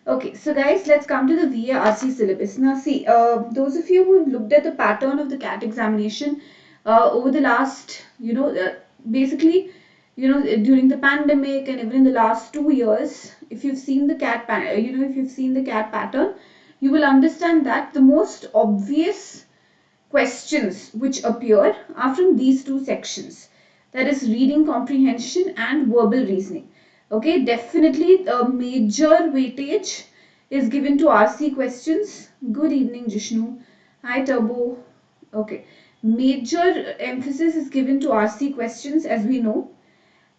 Okay, so guys, let's come to the VARC syllabus. Now, see, those of you who have looked at the pattern of the CAT examination over the last, basically, during the pandemic and even in the last 2 years, if you've seen the if you've seen the CAT pattern, you will understand that the most obvious questions which appear are from these two sections, that is reading comprehension and verbal reasoning. Okay, definitely a major weightage is given to RC questions. Good evening, Jishnu. Hi, Turbo. Okay, major emphasis is given to RC questions, as we know,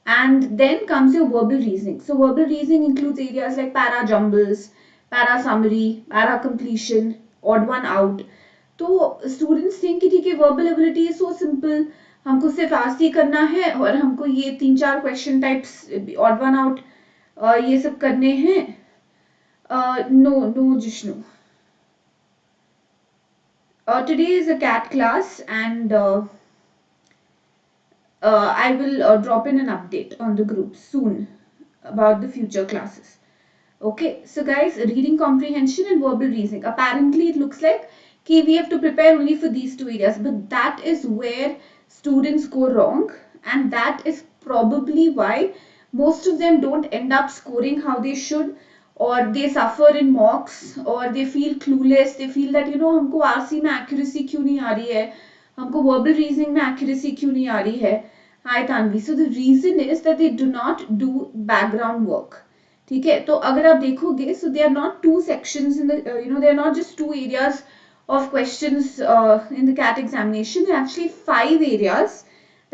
and then comes your verbal reasoning. So verbal reasoning includes areas like para jumbles, para summary, para completion, odd one out. तो students think कि ठीक है verbal ability is so simple, हमको सिर्फ आस्ती करना है और हमको ये 3-4 question types odd one out ये सब करने हैं. No Jishnu, today is a CAT class and I will drop in an update on the group soon about the future classes. Okay, so guys, reading comprehension and verbal reasoning. Apparently, it looks like we have to prepare only for these two areas, but that is where students go wrong, and that is probably why most of them don't end up scoring how they should, or they suffer in mocks, or they feel clueless. They feel that हमको RC में accuracy क्यों नहीं आ रही है, हमको verbal reasoning में accuracy क्यों नहीं आ रही है. Hi Tanvi. So the reason is that they do not do background work. ठीक है, तो अगर आप देखोगे, so they are not two sections in the they are not just two areas of questions in the CAT examination. There are actually 5 areas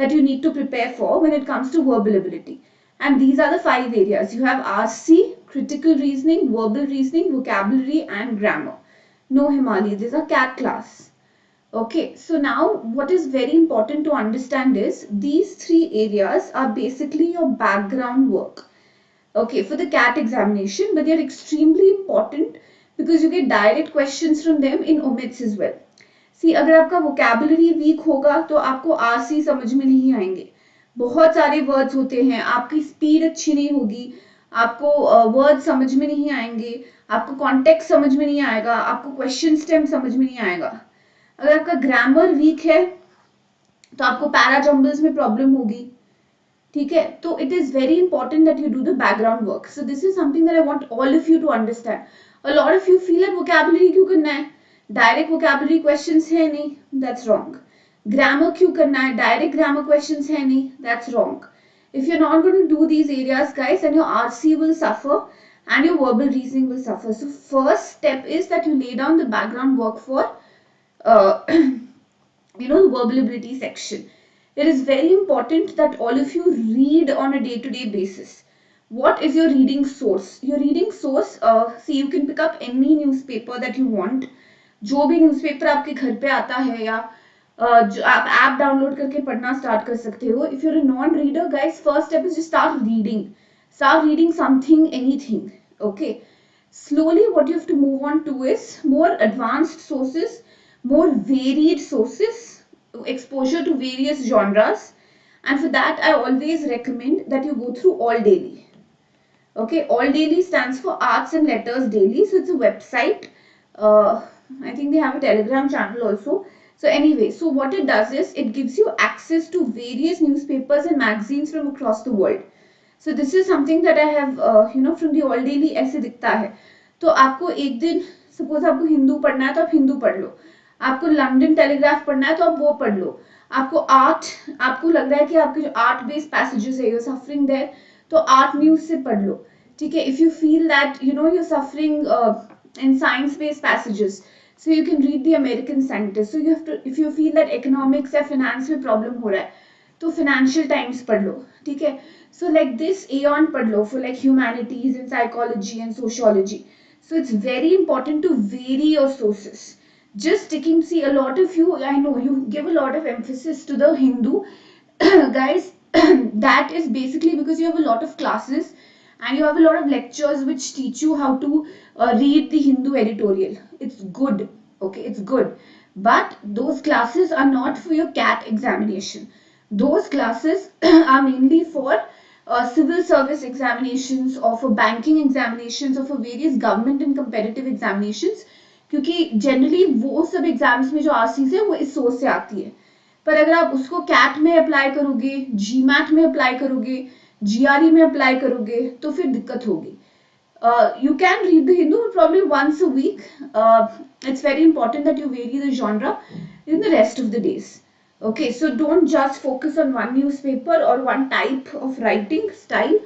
that you need to prepare for when it comes to verbal ability, and these are the 5 areas. You have RC, critical reasoning, verbal reasoning, vocabulary and grammar. No Himali, these are CAT class. Okay, so now what is very important to understand is these 3 areas are basically your background work. Okay, for the CAT examination, but they are extremely important because you get direct questions from them in omits as well. See, अगर आपका vocabulary weak होगा तो आपको RC समझ में नहीं आएंगे. बहुत सारे words होते हैं, आपकी speed अच्छी नहीं होगी, आपको words समझ में नहीं आएंगे, आपको context समझ में नहीं आएगा, आपको question stem समझ में नहीं आएगा. अगर आपका grammar weak है तो आपको para jumbles में problem होगी. ठीक है, तो it is very important that you do the background work. So this is something that I want all of you to understand. A lot of you feel that vocabulary क्यों करना है, direct vocabulary questions है नहीं, that's wrong. Grammar क्यों करना है, direct grammar questions है नहीं, that's wrong. If you're not going to do these areas, guys, then your RC will suffer and your verbal reasoning will suffer. So first step is that you lay down the background work for the verbal ability section. It is very important that all of you read on a day-to-day basis. What is your reading source? Your reading source, see, you can pick up any newspaper that you want. जो भी newspaper आपके घर पे आता है या आप app download करके पढ़ना start कर सकते हो. If you're a non-reader, guys, first step is just start reading. Start reading something, anything. Okay. Slowly, what you have to move on to is more advanced sources, more varied sources, exposure to various genres, and for that I always recommend that you go through All Daily. Okay, All Daily stands for Arts and Letters Daily, so it's a website. I think they have a Telegram channel also. So anyway, so what it does is it gives you access to various newspapers and magazines from across the world. So this is something that I have from the All Daily. ऐसे दिखता है, तो आपको एक दिन suppose आपको हिंदू पढ़ना है तो आप हिंदू पढ़ लो, आपको लंदन टेलीग्राफ पढ़ना है तो आप वो पढ़ लो, आपको आर्ट, आपको लग रहा है कि आपके जो आर्ट बेस्ड पैसेजेस है, यू सफरिंग देयर, तो आर्ट न्यूज से पढ़ लो. ठीक है, if you feel that you suffering in science based passages, so you can read the American Scientist. So you have to, if you feel that economics या finance में problem हो रहा है तो Financial Times पढ़ लो. ठीक है, so like this Aeon पढ़ लो for like humanities and psychology and sociology. So it's very important to vary your sources. Just sticking, see, a lot of you, I know you give a lot of emphasis to the Hindu guys. That is basically because you have a lot of classes and you have a lot of lectures which teach you how to read the Hindu editorial. It's good, okay, it's good, but those classes are not for your CAT examination. Those classes are mainly for civil service examinations or for banking examinations or for various government and competitive examinations, क्योंकि generally वो सब exams में जो RCs है वो इस source से आती है. पर अगर आप उसको CAT में अप्लाई करोगे, GMAT में अप्लाई करोगे, GRE में अप्लाई करोगे तो फिर दिक्कत होगी. You can read the Hindu probably once a week. It's very important that you vary the genre in the rest of the days. Okay, so don't just focus on one newspaper or one type of writing style.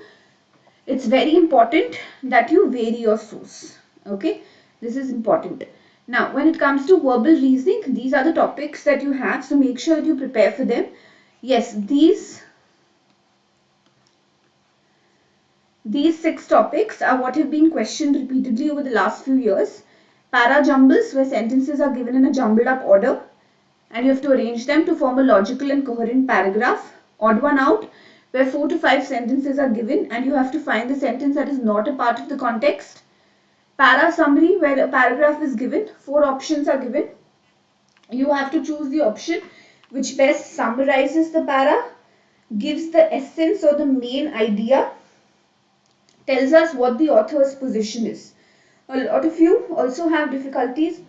It's very important that you vary your source. Okay, this is important. Now, when it comes to verbal reasoning, these are the topics that you have, so make sure that you prepare for them. Yes, these 6 topics are what have been questioned repeatedly over the last few years. Para jumbles, where sentences are given in a jumbled up order and you have to arrange them to form a logical and coherent paragraph. Odd one out, where 4 to 5 sentences are given and you have to find the sentence that is not a part of the context. Para summary, where a paragraph is given, 4 options are given. You have to choose the option which best summarizes the para, gives the essence or the main idea, tells us what the author's position is. A lot of you also have difficulties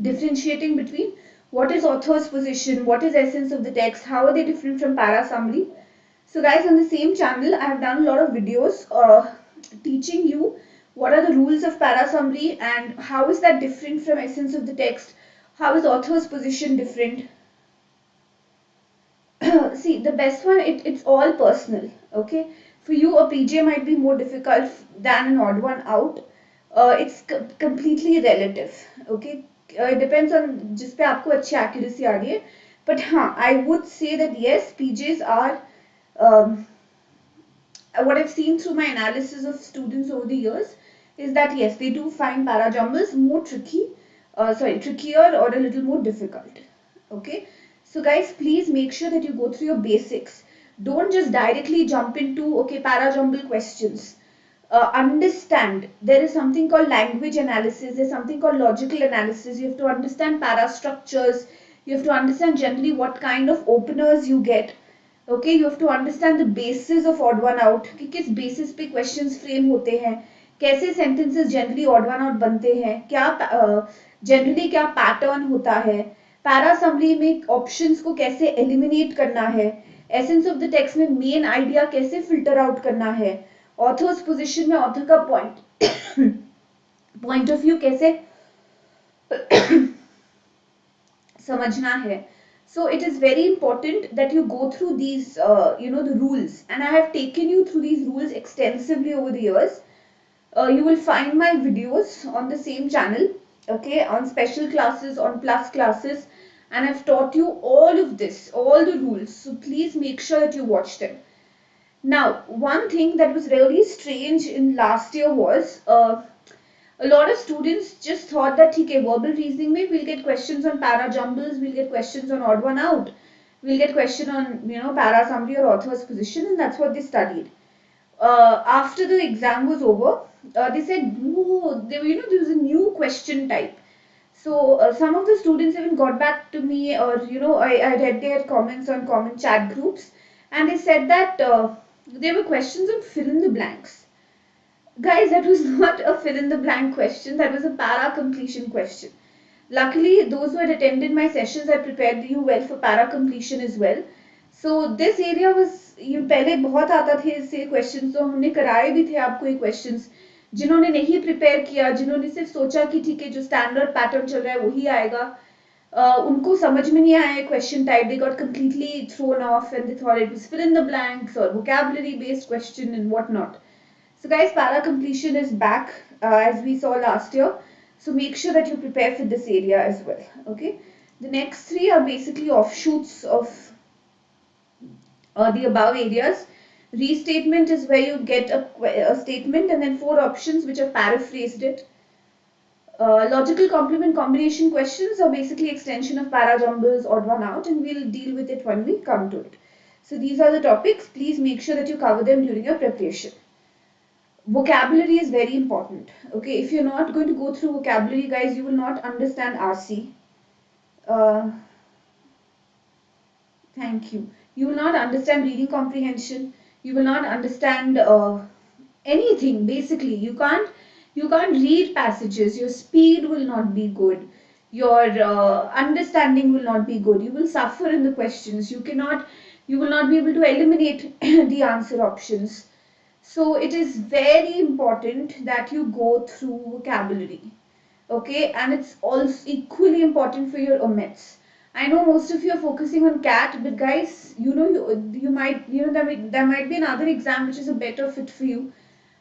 differentiating between what is author's position, what is essence of the text, how are they different from para summary. So guys, on the same channel, I have done a lot of videos teaching you what are the rules of para summary and how is that different from essence of the text, how is author's position different. See, the best one, it's all personal, okay. For you, a PJ might be more difficult than an odd one out. It's completely relative, okay. It depends on जिस पे आपको अच्छी accuracy आ रही है. But हाँ, I would say that yes, PJs are what I've seen through my analysis of students over the years is that yes, they do find para jumbles more trickier or a little more difficult. Okay, so guys, please make sure that you go through your basics. Don't just directly jump into okay para jumble questions. Understand there is something called language analysis. There's something called logical analysis. You have to understand para structures. You have to understand generally what kind of openers you get. Okay, you have to understand the basis of odd one out कि किस basis पे questions frame होते हैं, कैसे sentences generally odd one out बनते हैं, क्या generally क्या pattern होता है, para summary में options को कैसे eliminate करना है, essence of the text में main idea कैसे filter out करना है, author's position में author का point of view कैसे समझना है. So it is very important that you go through these, the rules, and I have taken you through these rules extensively over the years. You will find my videos on the same channel, okay, on special classes, on plus classes, and I've taught you all of this, all the rules. So please make sure that you watch them. Now, one thing that was really strange in last year was a lot of students just thought that okay, verbal reasoning में we'll get questions on para jumbles, we'll get questions on odd one out, we'll get question on para summary or author's position, and that's what they studied. After the exam was over, they said no, there was a new question type. So some of the students even got back to me, or I read their comments on common chat groups, and they said that there were questions on fill in the blanks. Guys, that was not a fill in the blank question, that was a para completion question. Luckily, those who had attended my sessions, I prepared you well for para completion as well. So this area was, पहले बहुत आता थे इससे questions, तो हमने कराए भी थे आपको ये questions. जिन्होंने नहीं prepare किया, जिन्होंने सिर्फ सोचा कि ठीक है जो standard pattern चल रहा है वही आएगा, उनको समझ में नहीं आया question type, they got completely thrown off and they thought it was fill in the blanks or vocabulary based question and whatnot. So guys, para completion is back as we saw last year. So make sure that you prepare for this area as well. Okay. The next 3 are basically offshoots of the above areas. Restatement is where you get a statement and then 4 options which have paraphrased it. Logical complement combination questions are basically extension of para jumbles, odd one out, and we'll deal with it when we come to it. So these are the topics. Please make sure that you cover them during your preparation. Vocabulary is very important. Okay, if you're not going to go through vocabulary, guys, you will not understand RC. Thank you. You will not understand reading comprehension. You will not understand anything. Basically, you can't read passages. Your speed will not be good. Your understanding will not be good. You will suffer in the questions. You will not be able to eliminate the answer options. So it is very important that you go through vocabulary. Okay, and it's also equally important for your omits. I know most of you are focusing on cat, but guys, you might, there might be another exam which is a better fit for you,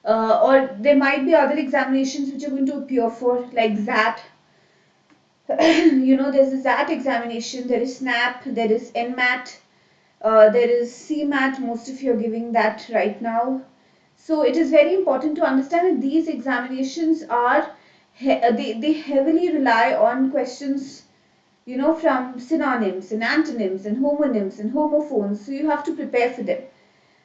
or there might be other examinations which are going to appear for, like ZAT. There's a ZAT examination, there is SNAP, there is NMAT, there is CMAT. Most of you are giving that right now. So it is very important to understand that these examinations are they heavily rely on questions, from synonyms and antonyms and homonyms and homophones. So you have to prepare for them.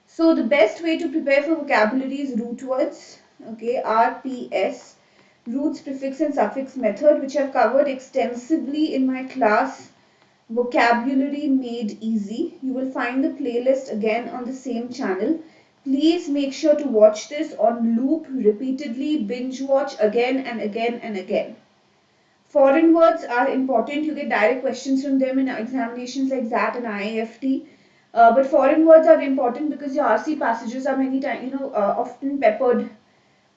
So the best way to prepare for vocabulary is root words, okay, RPS, roots, prefix and suffix method, which I've covered extensively in my class Vocabulary Made Easy. You will find the playlist again on the same channel. Please make sure to watch this on loop repeatedly, binge watch again and again and again. Foreign words are important. You get direct questions from them in examinations like ZAT and IAFT. But foreign words are important because your RC passages are many times, often peppered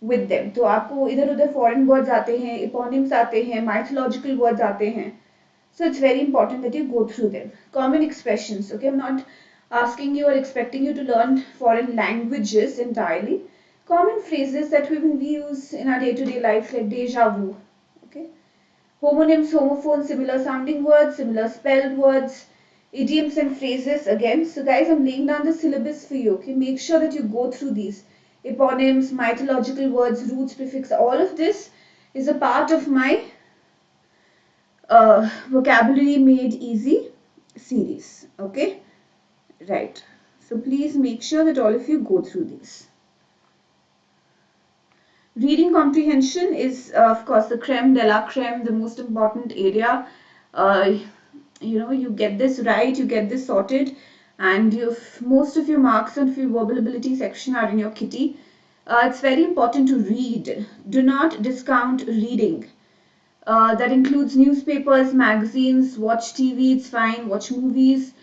with them. तो आपको इधर उधर foreign words आते हैं, eponyms आते हैं, mythological words आते हैं. So it's very important that you go through them. Common expressions. Okay, I'm not asking you or expecting you to learn foreign languages entirely. Common phrases that we will use in our day-to-day life, like deja vu. Okay. Homonyms, homophones, similar sounding words, similar spelled words, idioms and phrases again. So guys, I'm laying down the syllabus for you. Okay, make sure that you go through these. Eponyms, mythological words, roots, prefix, all of this is a part of my Vocabulary Made Easy series. Okay, right. So please make sure that all of you go through these. Reading comprehension is, of course, the creme de la creme, the most important area. You get this right, you get this sorted, and most of your marks on your verbal ability section are in your kitty. It's very important to read. Do not discount reading. That includes newspapers, magazines, watch TV, it's fine, watch movies.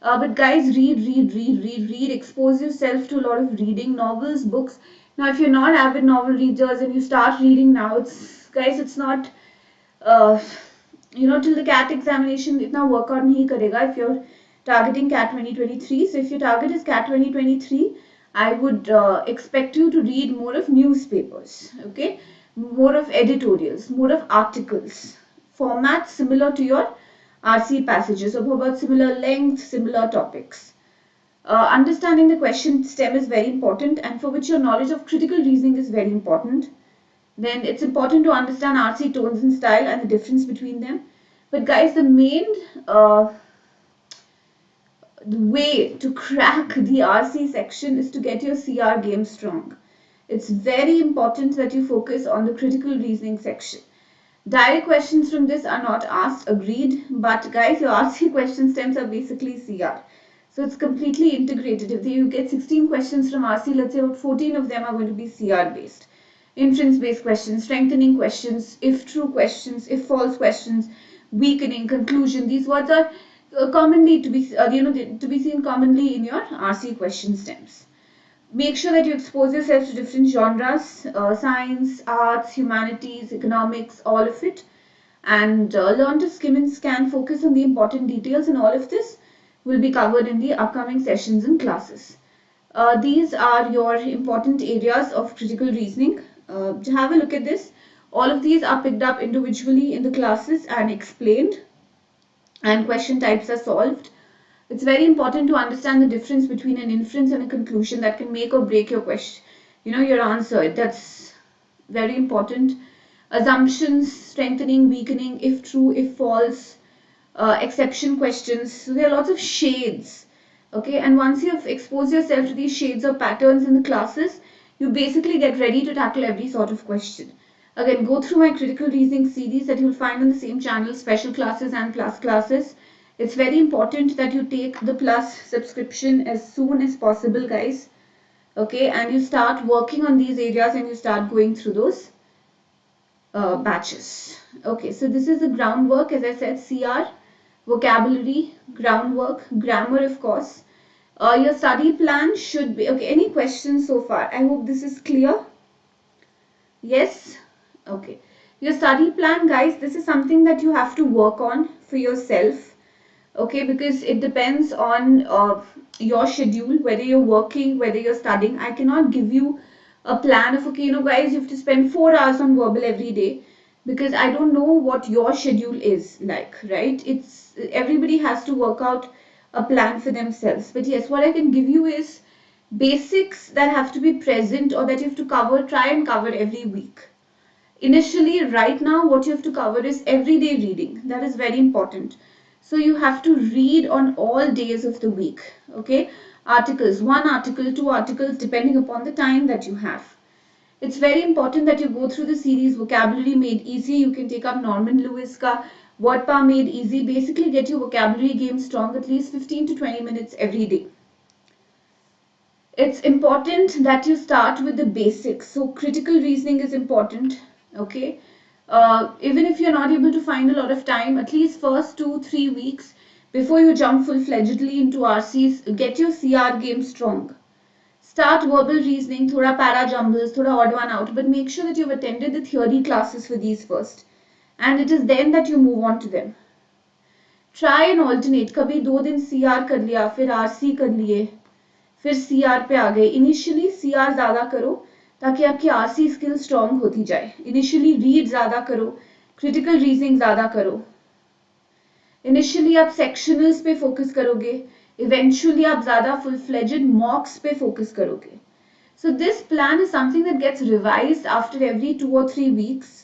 But guys, read. Expose yourself to a lot of reading, novels, books. Now, if you're not avid novel readers and you start reading now, it's not, till the CAT examination, itna workout nahi karega if you're targeting CAT 2023. So if your target is CAT 2023, I would expect you to read more of newspapers, okay? More of editorials, more of articles, formats similar to your RC passages, of about similar length, similar topics. Understanding the question stem is very important, and for which your knowledge of critical reasoning is very important. Then it's important to understand RC tones and style and the difference between them. But guys, the main the way to crack the RC section is to get your CR game strong. It's very important that you focus on the critical reasoning section. Direct questions from this are not asked, agreed, but guys, your RC question stems are basically CR. So it's completely integrated. If you get 16 questions from RC, let's say about 14 of them are going to be CR based. Inference based questions, strengthening questions, if true questions, if false questions, weakening, conclusion. These words are commonly to be seen commonly in your RC question stems. Make sure that you expose yourself to different genres, science, arts, humanities, economics, all of it, and learn to skim and scan, focus on the important details, and all of this will be covered in the upcoming sessions and classes. These are your important areas of critical reasoning. To have a look at this, all of these are picked up individually in the classes and explained, and question types are solved. It's very important to understand the difference between an inference and a conclusion that can make or break your question, your answer. That's very important. Assumptions, strengthening, weakening, if true, if false, exception questions. So there are lots of shades. Okay, and once you've exposed yourself to these shades or patterns in the classes, you basically get ready to tackle every sort of question. Again, go through my critical reasoning series that you'll find on the same channel, special classes and plus classes. It's very important that you take the plus subscription as soon as possible, guys. Okay, and you start working on these areas and you start going through those batches. Okay, so this is the groundwork, as I said, CR, vocabulary, groundwork, grammar, of course. Your study plan should be, okay, any questions so far? I hope this is clear. Yes? Okay. Your study plan, guys, this is something that you have to work on for yourself. Okay, because it depends on your schedule, whether you're working, whether you're studying. I cannot give you a plan of, okay, guys, you have to spend 4 hours on verbal every day, because I don't know what your schedule is like, right? It's everybody has to work out a plan for themselves. But yes, what I can give you is basics that have to be present or that you have to cover, try and cover every week. Initially, right now, what you have to cover is everyday reading. That is very important. So you have to read on all days of the week. Okay, articles, 1 article, 2 articles, depending upon the time that you have. It's very important that you go through the series Vocabulary Made Easy. You can take up Norman Lewis ka Word Power Made Easy. Basically, get your vocabulary game strong at least 15 to 20 minutes every day. It's important that you start with the basics. So critical reasoning is important. Okay, even if you're not able to find a lot of time, at least first 2-3 weeks before you jump full-fledgedly into RCs, get your CR game strong. Start verbal reasoning, thoda para jumbles, thoda odd one out, but make sure that you've attended the theory classes for these first, and it is then that you move on to them. Try and alternate. कभी 2 दिन CR कर लिया, फिर RC कर लिए, फिर CR पे आ गए. इनिशियली CR ज़्यादा करो ताकि आपकी RC स्किल स्ट्रॉन्ग होती जाए. इनिशियली रीड ज़्यादा करो, क्रिटिकल रीजनिंग ज़्यादा करो. इनिशियली आप सेक्शनल्स पे फोकस करोगे, इवेंचुअली आप ज़्यादा फुल फ्लेजेड मॉक्स पे फोकस करोगे. So this plan is something that gets revised after every 2 or 3 weeks,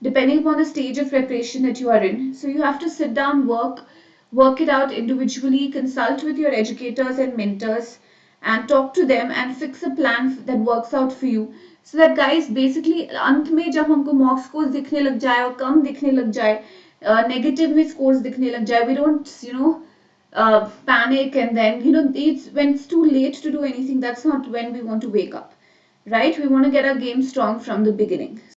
depending upon the stage of preparation that you are in. So you have to sit down, work it out individually, consult with your educators and mentors, and talk to them and fix a plan that works out for you. So that guys, basically अंत में जब हमको mock scores दिखने लग जाए और कम दिखने लग जाए, negative में scores दिखने लग जाए, we don't panic, and then it's when it's too late to do anything. That's not when we want to wake up, right? We want to get our game strong from the beginning.